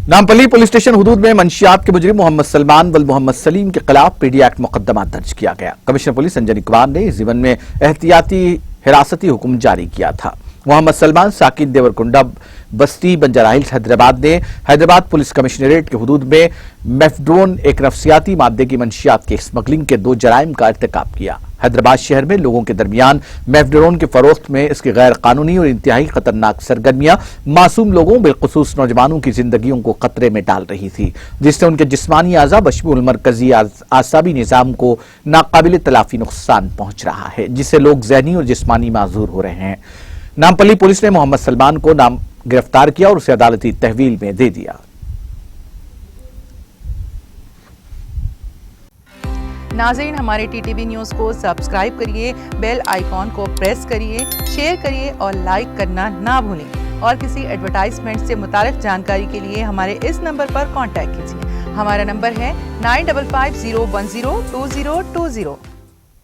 Nampally police station हुदूद में मंशियात के मुजरिम मोहम्मद सलमान व मोहम्मद सलीम के खिलाफ पीडी एक्ट मुकदमा दर्ज किया गया। कमिश्नर पुलिस अंजनी कुमार ने इस ज़िम्न में एहतियाती हिरासती हुक्म जारी किया था। मोहम्मद सलमान साकिन देवरकुंडा बस्ती बंजारा हिल्स हैदराबाद ने हैदराबाद पुलिस कमिश्नरेट के हुदूद में मेफड्रोन एक नफ्सियाती मादे की मंशियात के स्मगलिंग के 2 जराइम का इर्तिकाब किया। हैदराबाद शहर में लोगों के दरमियान मेफड्रोन के फरोख्त में इसकी गैर कानूनी और इंतहाई खतरनाक सरगर्मियां मासूम लोगों बिलखुसूस नौजवानों की जिंदगियों को खतरे में डाल रही थी, जिससे उनके जिस्मानी आज़ा बशमूल मरकजी आसाबी निज़ाम को नाकाबिल तलाफी नुकसान पहुंच रहा है, जिससे लोग ज़हनी और जिस्मानी माजूर हो रहे हैं। नामपल्ली पुलिस ने मोहम्मद सलमान को गिरफ्तार किया और उसे अदालती तहवील में दे दिया। नाज़रीन, हमारे टीटीवी न्यूज़ को सब्सक्राइब करिए, बेल आइकॉन को प्रेस करिए, शेयर करिए और लाइक करना ना भूलें। और किसी एडवर्टाइजमेंट से मुताल्लिक जानकारी के लिए हमारे इस नंबर पर कांटेक्ट कीजिए। हमारा नंबर है 9550102020।